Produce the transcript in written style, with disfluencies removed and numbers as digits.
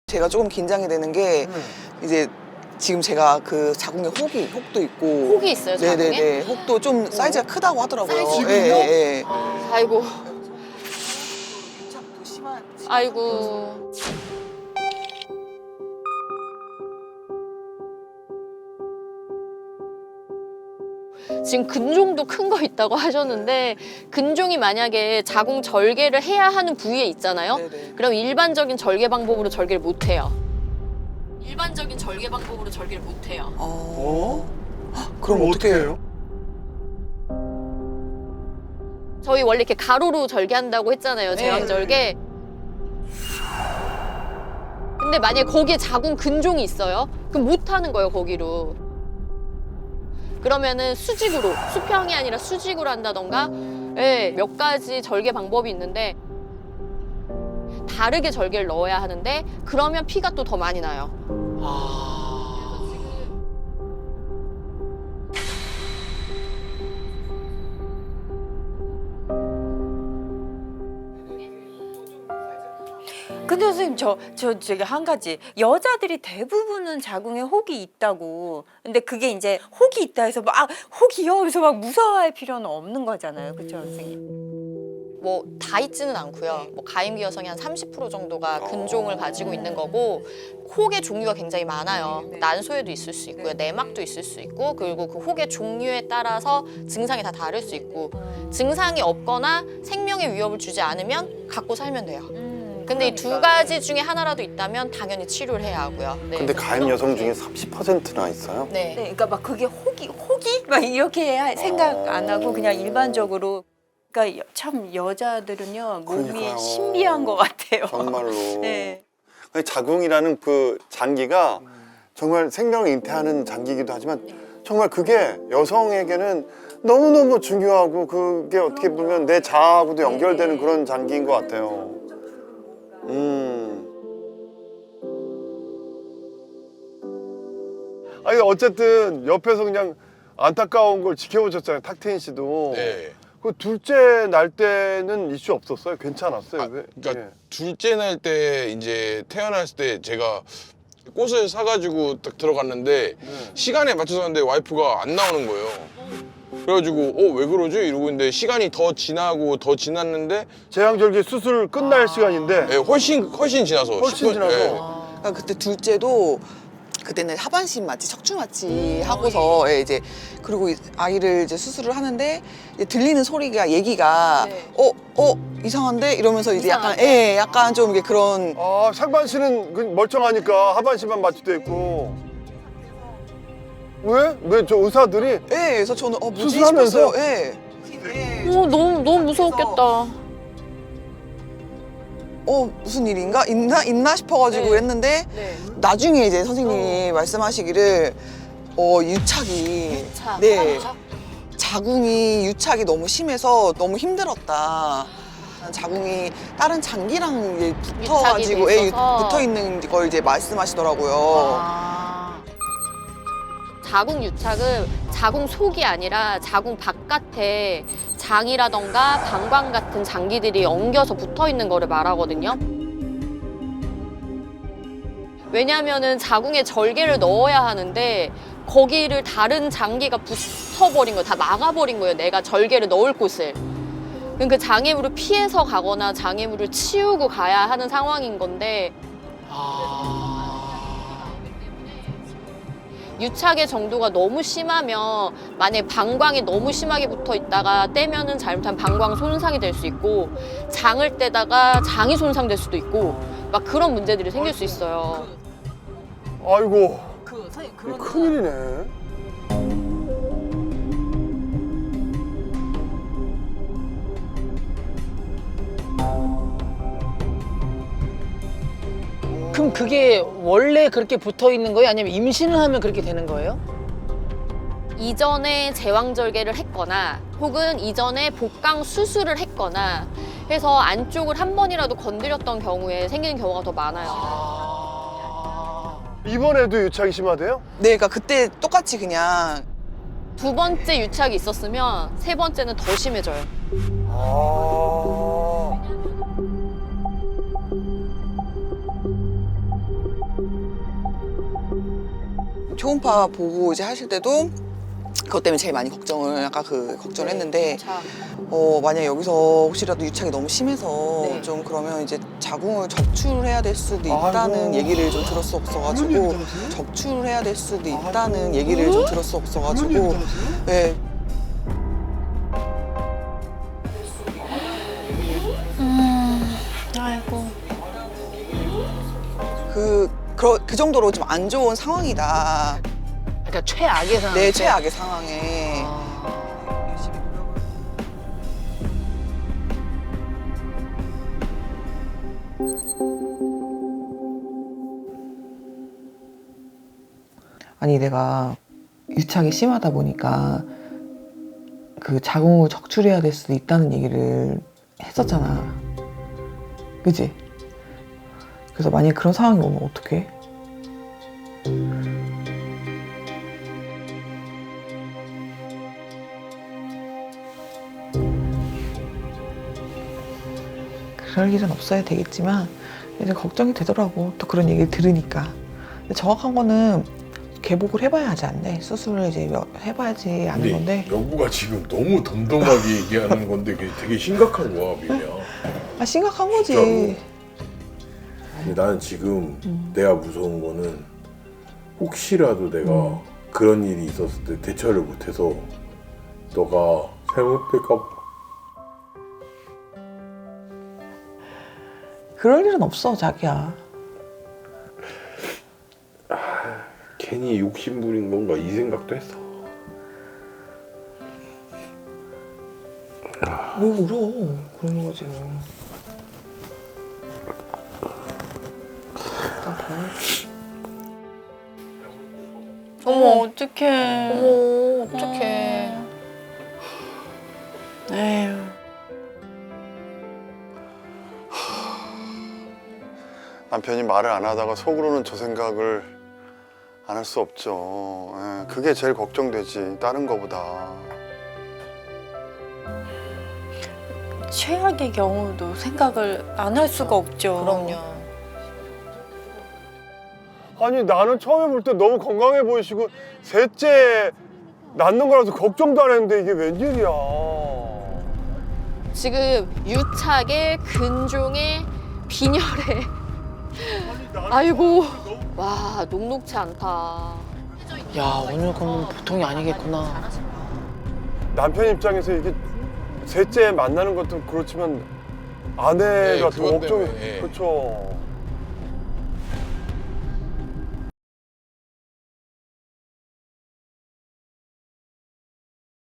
제가 조금 긴장이 되는 게 이제 지금 제가 그 자궁에 혹도 있고 혹이 있어요, 자궁에? 네네네. 혹도 좀 사이즈가 크다고 하더라고요. 사이즈요? 예. 아이고. 아이고. 지금 근종도 큰 거 있다고 하셨는데 근종이 만약에 자궁 절개를 해야 하는 부위에 있잖아요. 네네. 그럼 일반적인 절개 방법으로 절개를 못 해요. 일반적인 절개 방법으로 절개를 못 해요. 그럼 어떻게 해요? 저희 원래 이렇게 가로로 절개한다고 했잖아요. 제왕절개. 근데 만약에 거기에 자궁 근종이 있어요? 그럼 못 하는 거예요, 거기로. 그러면은 수직으로, 수평이 아니라 수직으로 한다던가 몇 가지 절개 방법이 있는데 다르게 절개를 넣어야 하는데 그러면 피가 또 더 많이 나요. 근데 선생님 저기 한 가지 여자들이 대부분은 자궁에 혹이 있다고 근데 그게 이제 혹이 있다 해서 막 혹이요 그래서 막 무서워할 필요는 없는 거잖아요, 그렇죠 선생님? 뭐 다 있지는 않고요. 뭐 가임기 여성이 한 30% 정도가 근종을 가지고 있는 거고 혹의 종류가 굉장히 많아요. 난소에도 있을 수 있고요, 내막도 있을 수 있고 그리고 그 혹의 종류에 따라서 증상이 다 다를 수 있고 증상이 없거나 생명의 위협을 주지 않으면 갖고 살면 돼요. 근데 이 두 가지 중에 하나라도 있다면 당연히 치료를 해야 하고요. 네. 근데 가임 여성 중에 30%나 있어요? 네. 네, 그러니까 막 그게 혹이 막 이렇게 생각 안 하고 그냥 일반적으로 그러니까 참 여자들은요 몸이 그러니까요. 신비한 것 같아요. 정말로. 네. 자궁이라는 그 장기가 정말 생명을 잉태하는 장기이기도 하지만 정말 그게 여성에게는 너무너무 중요하고 그게 어떻게 보면 내 자아하고도 연결되는 그런 장기인 것 같아요. 아니 어쨌든 옆에서 그냥 안타까운 걸 지켜보셨잖아요, 탁트인 씨도. 네. 그 둘째 날 때는 이슈 없었어요? 괜찮았어요? 왜? 그러니까 예. 둘째 날 때 이제 태어났을 때 제가 꽃을 사가지고 딱 들어갔는데 시간에 맞춰서 하는데 와이프가 안 나오는 거예요. 그래가지고 왜 그러지? 이러고 있는데 시간이 더 지났는데 제왕절개 수술 끝날 시간인데 훨씬 지나서 훨씬 지나서. 그러니까 그때 둘째도 그때는 하반신 마취, 척추 마취 하고서 이제 그리고 아이를 이제 수술을 하는데 이제 들리는 소리가 얘기가 이상한데 이러면서 이제 약간 좀 이게 그런 상반신은 멀쩡하니까 하반신만 마취돼 있고. 왜? 왜 저 의사들이? 그래서 저는 뭐지 수술하면서? 싶었어요. 너무 무서웠겠다. 무슨 일인가? 있나 싶어가지고 네. 했는데 네. 나중에 이제 선생님이 말씀하시기를 유착이 네 자궁이 유착이 너무 심해서 너무 힘들었다. 자궁이 다른 장기랑 이제 붙어가지고 유착이 돼 있어서. 붙어 있는 걸 이제 말씀하시더라고요. 자궁 유착은 자궁 속이 아니라 자궁 바깥에 장이라던가 방광 같은 장기들이 엉겨서 붙어 있는 거를 말하거든요. 왜냐하면은 자궁에 절개를 넣어야 하는데 거기를 다른 장기가 붙어버린 거예요. 다 막아버린 거예요. 내가 절개를 넣을 곳을. 그러니까 장애물을 피해서 가거나 장애물을 치우고 가야 하는 상황인 건데 유착의 정도가 너무 심하면 만약에 방광이 너무 심하게 붙어 있다가 떼면은 잘못하면 방광 손상이 될 수 있고 장을 떼다가 장이 손상될 수도 있고 막 그런 문제들이 생길 수 있어요. 아이고. 큰일이네. 그럼 그게 원래 그렇게 붙어 있는 거예요? 아니면 임신을 하면 그렇게 되는 거예요? 이전에 제왕절개를 했거나 혹은 이전에 복강 수술을 했거나 해서 안쪽을 한 번이라도 건드렸던 경우에 생기는 경우가 더 많아요. 이번에도 유착이 심하대요? 네, 그러니까 그때 똑같이 그냥 두 번째 유착이 있었으면 세 번째는 더 심해져요. 초음파 보고 이제 하실 때도 그것 때문에 제일 많이 걱정을 했는데 자, 만약 여기서 혹시라도 유착이 너무 심해서 네. 좀 그러면 이제 자궁을 적출해야 될 수도 있다는 아이고. 얘기를 좀 들었었어가지고 적출해야 될 수도 있다는 얘기를 좀 들었었어가지고 네. 아이고. 그 정도로 좀 안 좋은 상황이다. 그러니까 최악의 상황. 내 최악의 상황에. 아니 내가 유착이 심하다 보니까 그 자궁을 적출해야 될 수도 있다는 얘기를 했었잖아. 그지? 그래서 만약에 그런 상황이 오면 어떡해? 그럴 일은 없어야 되겠지만 이제 걱정이 되더라고. 또 그런 얘기를 들으니까. 근데 정확한 거는 개복을 해봐야 하지 않네. 수술을 이제 해봐야지 아는 건데. 여보가 지금 너무 덤덤하게 얘기하는 건데 그게 되게 심각한 거야, 미미야. 아 심각한 거지. 진짜로. 근데 나는 지금 내가 무서운 거는 혹시라도 내가 그런 일이 있었을 때 대처를 못해서 너가 잘못될까 봐. 그럴 일은 없어 자기야. 괜히 욕심부린 건가 이 생각도 했어. 왜 울어? 그런 거지. 어머 어떡해. 어머, 어떡해. 에휴. 남편이 말을 안 하다가 속으로는 저 생각을 안 할 수 없죠. 예, 그게 제일 걱정되지 다른 거보다. 최악의 경우도 생각을 안 할 수가 없죠. 그럼요. 아니 나는 처음에 볼 때 너무 건강해 보이시고 셋째 낳는 거라서 걱정도 안 했는데 이게 웬일이야. 지금 유착에 근종에 빈혈에 아이고 와 녹록치 않다. 야 오늘 그럼 보통이 아니겠구나. 남편 입장에서 이게 셋째 만나는 것도 그렇지만 아내가 네, 더 그것 걱정이 때문에, 예. 그렇죠.